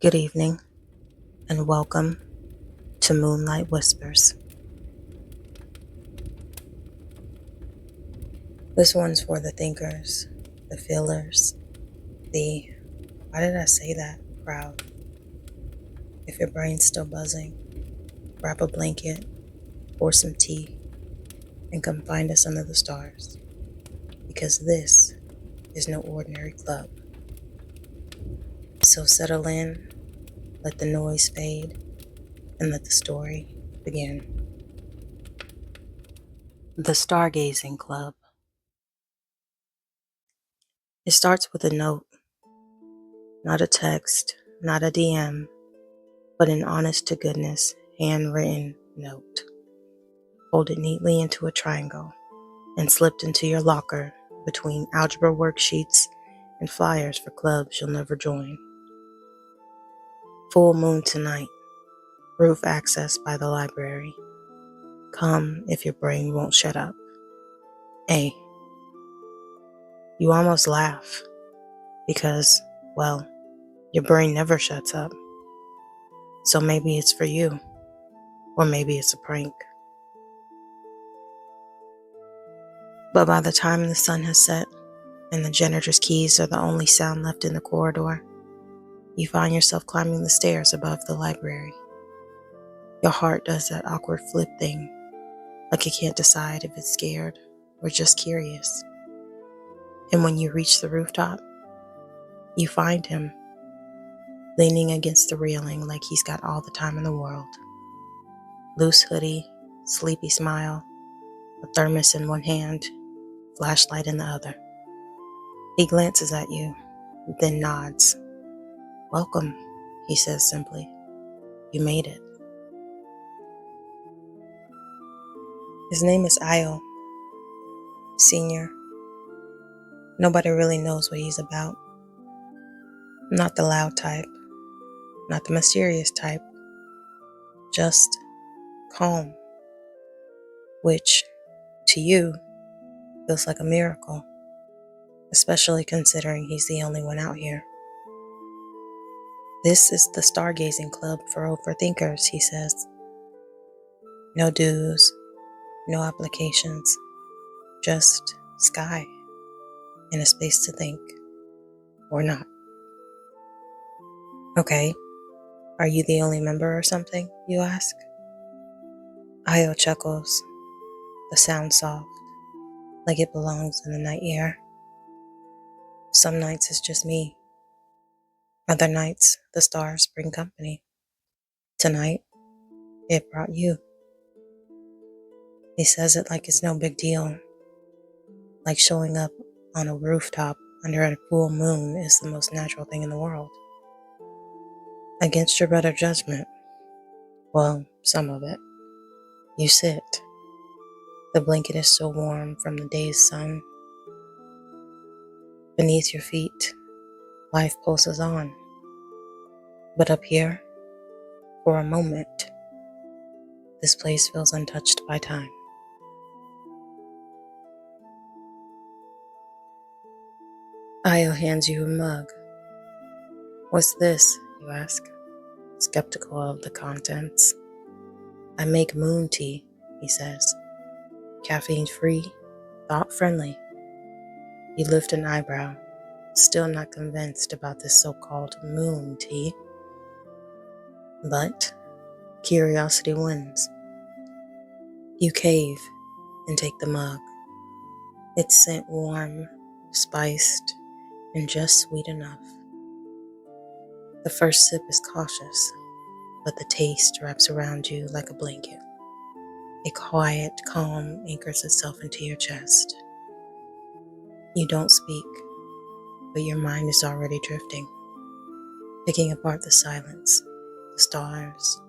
Good evening, and welcome to Moonlight Whispers. This one's for the thinkers, the feelers, why did I say that, crowd. If your brain's still buzzing, grab a blanket, pour some tea, and come find us under the stars, because this is no ordinary club. So settle in, let the noise fade, and let the story begin. The Stargazing Club. It starts with a note, not a text, not a DM, but an honest-to-goodness, handwritten note. Fold it neatly into a triangle and slipped into your locker between algebra worksheets and flyers for clubs you'll never join. Full moon tonight, roof access by the library. Come if your brain won't shut up. A. You almost laugh because, well, your brain never shuts up. So maybe it's for you, or maybe it's a prank. But by the time the sun has set and the janitor's keys are the only sound left in the corridor, you find yourself climbing the stairs above the library. Your heart does that awkward flip thing, like it can't decide if it's scared or just curious. And when you reach the rooftop, you find him leaning against the railing like he's got all the time in the world. Loose hoodie, sleepy smile, a thermos in one hand, flashlight in the other. He glances at you, then nods. "Welcome," he says simply. "You made it." His name is Io, senior. Nobody really knows what he's about. Not the loud type, not the mysterious type, just calm, which, to you, feels like a miracle, especially considering he's the only one out here. "This is the stargazing club for overthinkers," he says. "No dues, no applications, just sky and a space to think, or not." "Okay, are you the only member or something?" you ask. Io chuckles, the sound soft, like it belongs in the night air. "Some nights it's just me. Other nights the stars bring company. Tonight, it brought you." He says it like it's no big deal, like showing up on a rooftop under a full moon is the most natural thing in the world. Against your better judgment, well, some of it, you sit. The blanket is still warm from the day's sun. Beneath your feet, life pulses on. But up here, for a moment, this place feels untouched by time. Io hands you a mug. "What's this?" you ask, skeptical of the contents. "I make moon tea," he says. "Caffeine-free, thought-friendly." You lift an eyebrow, still not convinced about this so-called moon tea. But curiosity wins. You cave and take the mug. Its scent warm, spiced, and just sweet enough. The first sip is cautious, but the taste wraps around you like a blanket. A quiet calm anchors itself into your chest. You don't speak, but your mind is already drifting, picking apart the silence, the stars,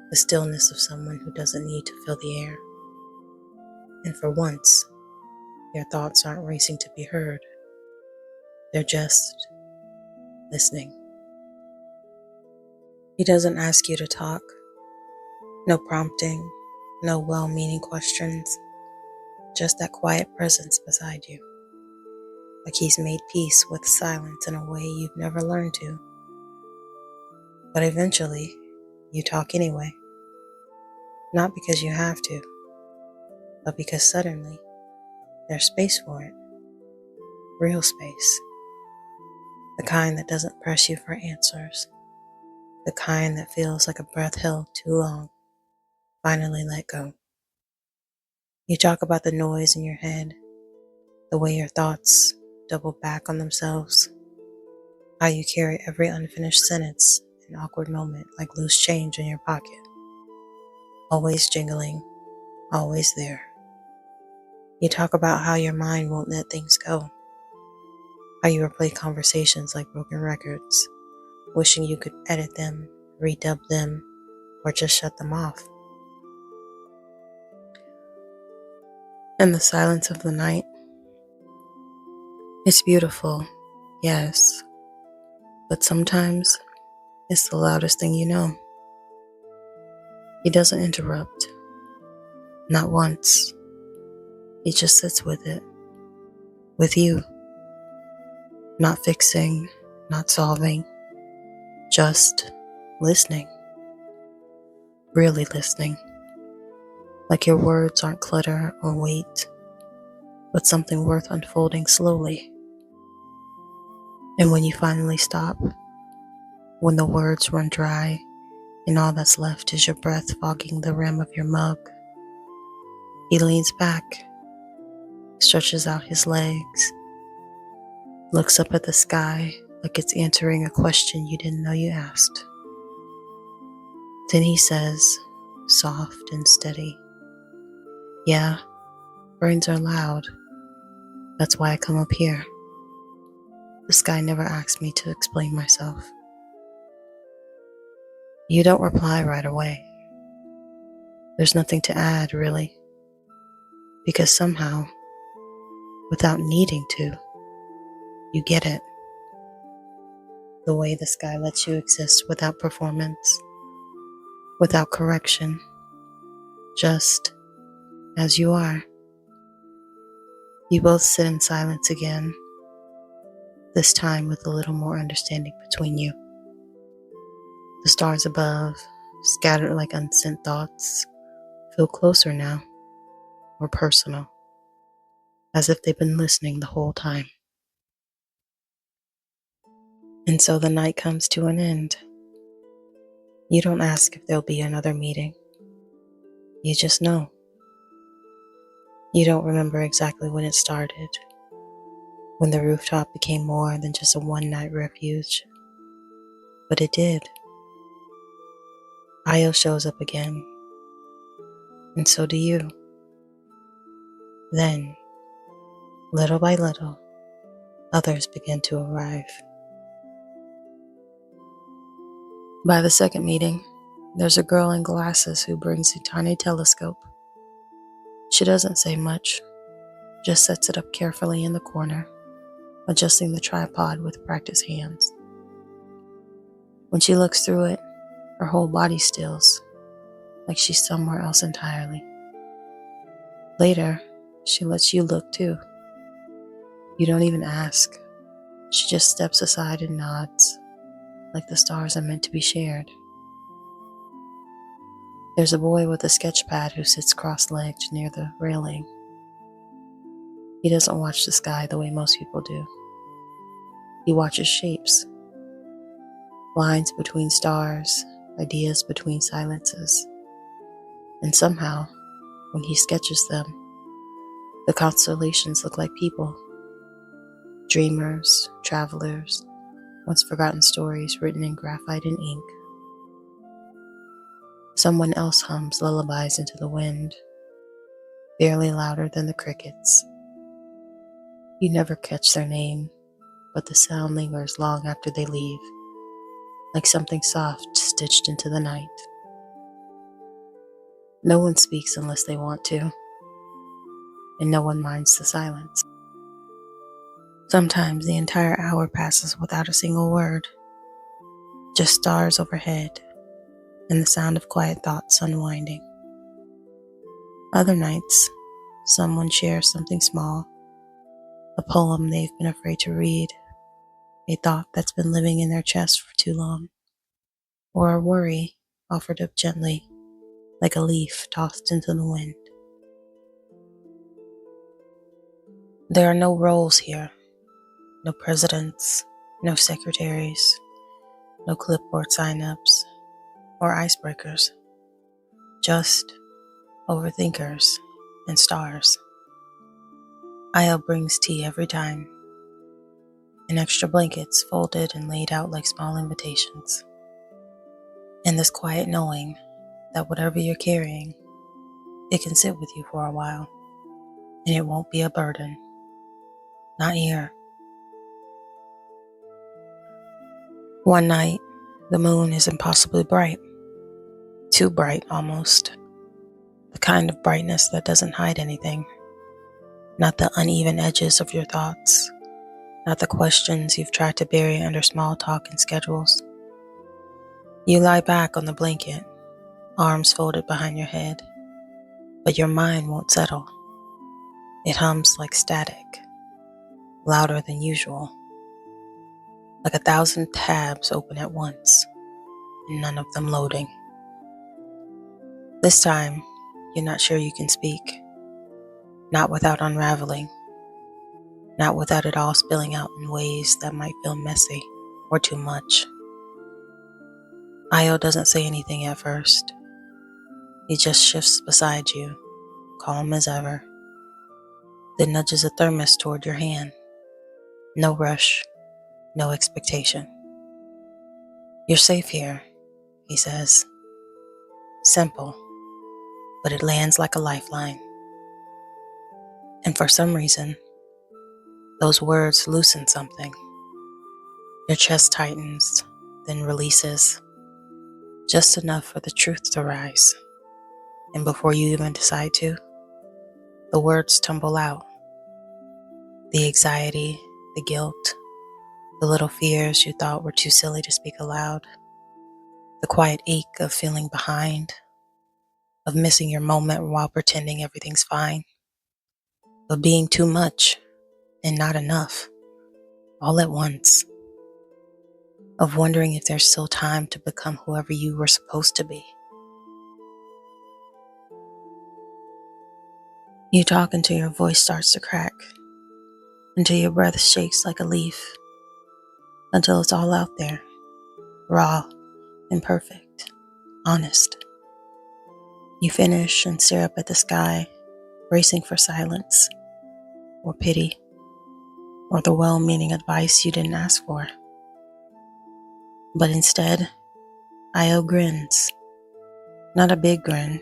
the stillness of someone who doesn't need to fill the air. And for once, your thoughts aren't racing to be heard. They're just listening. He doesn't ask you to talk. No prompting, no well-meaning questions. Just that quiet presence beside you. Like he's made peace with silence in a way you've never learned to. But eventually, you talk anyway. Not because you have to, but because suddenly there's space for it. Real space. The kind that doesn't press you for answers. The kind that feels like a breath held too long, finally let go. You talk about the noise in your head, the way your thoughts double back on themselves, how you carry every unfinished sentence and awkward moment like loose change in your pocket. Always jingling, always there. You talk about how your mind won't let things go, how you replay conversations like broken records, wishing you could edit them, redub them, or just shut them off. And the silence of the night, it's beautiful, yes, but sometimes it's the loudest thing you know. He doesn't interrupt, not once. He just sits with it, with you, not fixing, not solving, just listening, really listening. Like your words aren't clutter or weight, but something worth unfolding slowly. And when you finally stop, when the words run dry, and all that's left is your breath fogging the rim of your mug, he leans back, stretches out his legs, looks up at the sky like it's answering a question you didn't know you asked. Then he says, soft and steady, "Yeah, brains are loud. That's why I come up here. The sky never asked me to explain myself." You don't reply right away. There's nothing to add, really, because somehow, without needing to, you get it. The way the sky lets you exist without performance, without correction, just as you are. You both sit in silence again, this time with a little more understanding between you. The stars above, scattered like unsent thoughts, feel closer now, more personal, as if they've been listening the whole time. And so the night comes to an end. You don't ask if there'll be another meeting. You just know. You don't remember exactly when it started, when the rooftop became more than just a one-night refuge. But it did. Io shows up again, and so do you. Then, little by little, others begin to arrive. By the second meeting, there's a girl in glasses who brings a tiny telescope. She doesn't say much, just sets it up carefully in the corner, adjusting the tripod with practiced hands. When she looks through it, her whole body stills, like she's somewhere else entirely. Later, she lets you look too. You don't even ask. She just steps aside and nods, like the stars are meant to be shared. There's a boy with a sketch pad who sits cross-legged near the railing. He doesn't watch the sky the way most people do. He watches shapes, lines between stars, ideas between silences. And somehow, when he sketches them, the constellations look like people. Dreamers, travelers, once forgotten stories written in graphite and ink. Someone else hums lullabies into the wind, barely louder than the crickets. You never catch their name, but the sound lingers long after they leave, like something soft stitched into the night. No one speaks unless they want to, and no one minds the silence. Sometimes the entire hour passes without a single word, just stars overhead and the sound of quiet thoughts unwinding. Other nights, someone shares something small, a poem they've been afraid to read, a thought that's been living in their chest for too long. or a worry offered up gently like a leaf tossed into the wind. There are no roles here, no presidents, no secretaries, no clipboard signups or icebreakers, just overthinkers and stars. Io brings tea every time, and extra blankets folded and laid out like small invitations. And this quiet knowing that whatever you're carrying, it can sit with you for a while, and it won't be a burden. Not here. One night, the moon is impossibly bright. Too bright, almost. The kind of brightness that doesn't hide anything. Not the uneven edges of your thoughts. Not the questions you've tried to bury under small talk and schedules. You lie back on the blanket, arms folded behind your head, but your mind won't settle. It hums like static, louder than usual, like 1,000 tabs open at once, and none of them loading. This time, you're not sure you can speak, not without unraveling, not without it all spilling out in ways that might feel messy or too much. Io doesn't say anything at first. He just shifts beside you, calm as ever, then nudges a thermos toward your hand. No rush, no expectation. You're safe here, he says. Simple, but it lands like a lifeline. And for some reason, those words loosen something. Your chest tightens, then releases, just enough for the truth to rise. And before you even decide to, the words tumble out. The anxiety, the guilt, the little fears you thought were too silly to speak aloud. The quiet ache of feeling behind, of missing your moment while pretending everything's fine, of being too much and not enough, all at once, of wondering if there's still time to become whoever you were supposed to be. You talk until your voice starts to crack, until your breath shakes like a leaf, until it's all out there, raw, imperfect, honest. You finish and stare up at the sky, bracing for silence, or pity, or the well-meaning advice you didn't ask for. But instead, Io grins. Not a big grin,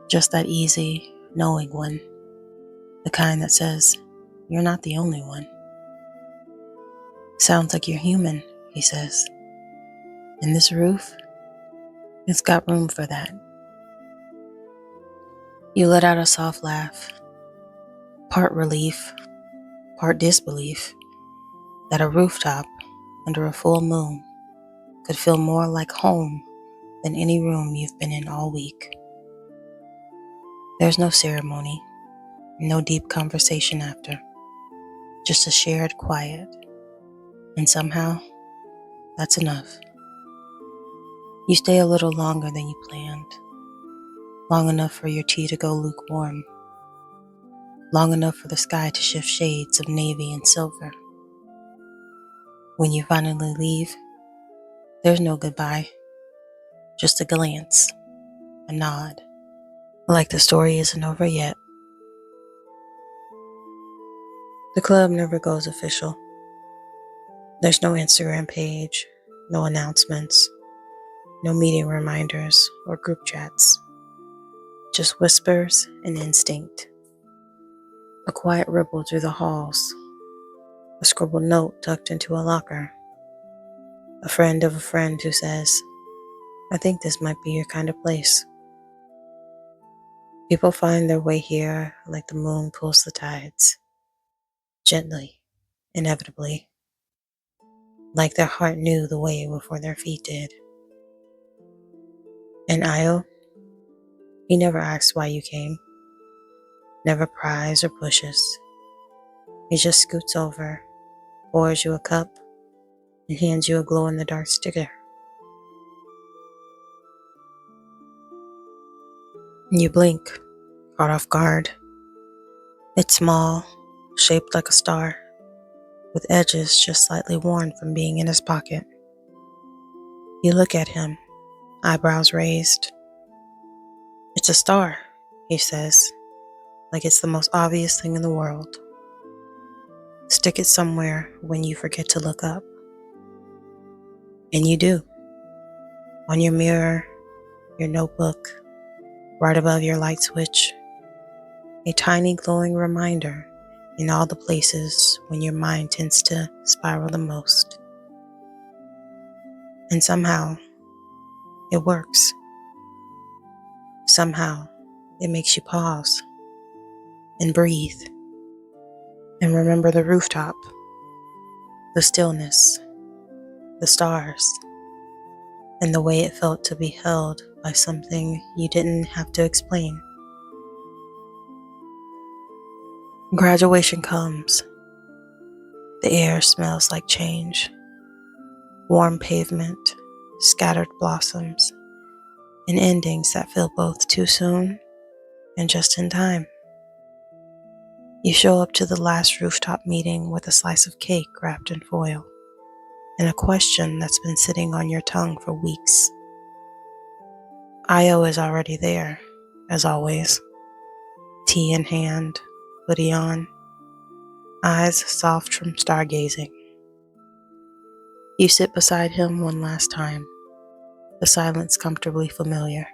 just that easy, knowing one. The kind that says, you're not the only one. Sounds like you're human, he says. And this roof, it's got room for that. You let out a soft laugh, part relief, part disbelief, that a rooftop under a full moon could feel more like home than any room you've been in all week. There's no ceremony, no deep conversation after, just a shared quiet, and somehow, that's enough. You stay a little longer than you planned, long enough for your tea to go lukewarm, long enough for the sky to shift shades of navy and silver. When you finally leave, there's no goodbye, just a glance, a nod, like the story isn't over yet. The club never goes official. There's no Instagram page, no announcements, no meeting reminders or group chats, just whispers and instinct. A quiet ripple through the halls, a scribbled note tucked into a locker, a friend of a friend who says, I think this might be your kind of place. People find their way here like the moon pulls the tides, gently, inevitably, like their heart knew the way before their feet did. And Io, he never asks why you came, never pries or pushes. He just scoots over, pours you a cup, and hands you a glow-in-the-dark sticker. You blink, caught off guard. It's small, shaped like a star, with edges just slightly worn from being in his pocket. You look at him, eyebrows raised. It's a star, he says, like it's the most obvious thing in the world. Stick it somewhere when you forget to look up. And you do. On your mirror, your notebook, right above your light switch. A tiny glowing reminder in all the places when your mind tends to spiral the most. And somehow, it works. Somehow, it makes you pause and breathe and remember the rooftop, the stillness, the stars, and the way it felt to be held by something you didn't have to explain. Graduation comes. The air smells like change, warm pavement, scattered blossoms, and endings that feel both too soon and just in time. You show up to the last rooftop meeting with a slice of cake wrapped in foil and a question that's been sitting on your tongue for weeks. Io is already there, as always, tea in hand, hoodie on, eyes soft from stargazing. You sit beside him one last time, the silence comfortably familiar.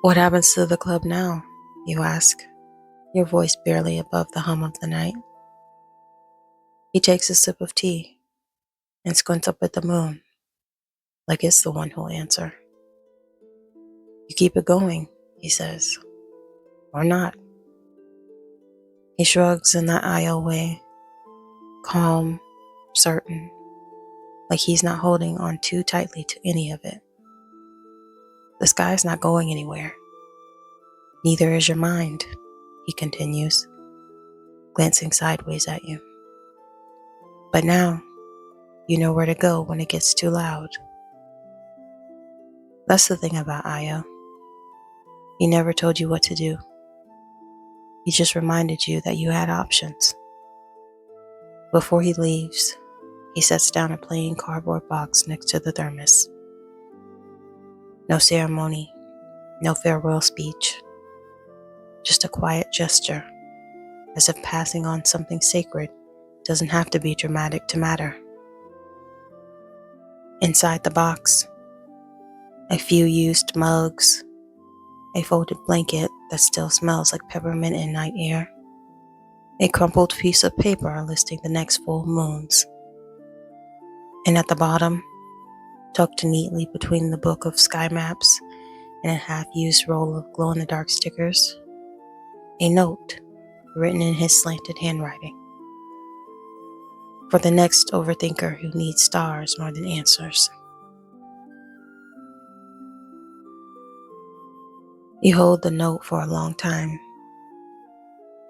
What happens to the club now? You ask, your voice barely above the hum of the night. He takes a sip of tea and squints up at the moon, like it's the one who'll answer. You keep it going, he says, or not. He shrugs in that Io way, calm, certain, like he's not holding on too tightly to any of it. The sky's not going anywhere. Neither is your mind, he continues, glancing sideways at you. But now, you know where to go when it gets too loud. That's the thing about Io. He never told you what to do. He just reminded you that you had options. Before he leaves, he sets down a plain cardboard box next to the thermos. No ceremony, no farewell speech, just a quiet gesture, as if passing on something sacred doesn't have to be dramatic to matter. Inside the box, a few used mugs, a folded blanket that still smells like peppermint in night air, a crumpled piece of paper listing the next full moons. And at the bottom, tucked neatly between the book of sky maps and a half-used roll of glow-in-the-dark stickers, a note written in his slanted handwriting. For the next overthinker who needs stars more than answers. You hold the note for a long time,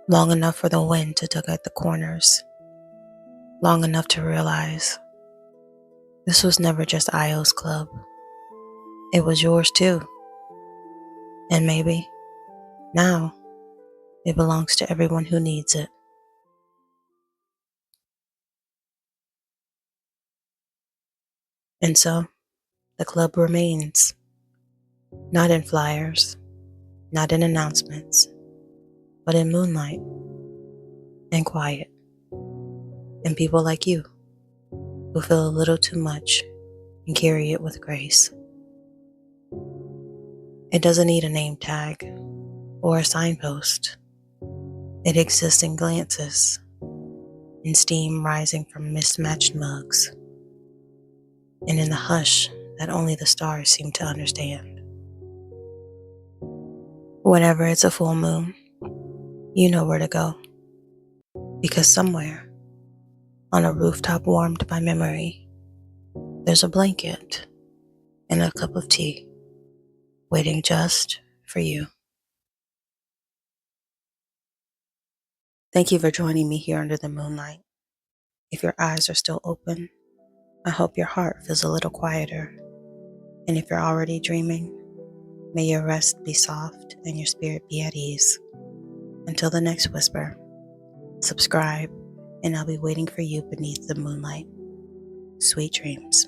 long enough for the wind to tug at the corners, long enough to realize this was never just Io's club. It was yours too. And maybe, now, it belongs to everyone who needs it. And so, the club remains, not in flyers, not in announcements, but in moonlight, and quiet, and people like you, who feel a little too much and carry it with grace. It doesn't need a name tag or a signpost. It exists in glances, in steam rising from mismatched mugs, and in the hush that only the stars seem to understand. Whenever it's a full moon, you know where to go, because somewhere, on a rooftop warmed by memory, there's a blanket and a cup of tea waiting just for you. Thank you for joining me here under the moonlight. If your eyes are still open, I hope your heart feels a little quieter. And if you're already dreaming, May your rest be soft and your spirit be at ease. Until the next whisper, subscribe, and I'll be waiting for you beneath the moonlight. Sweet dreams.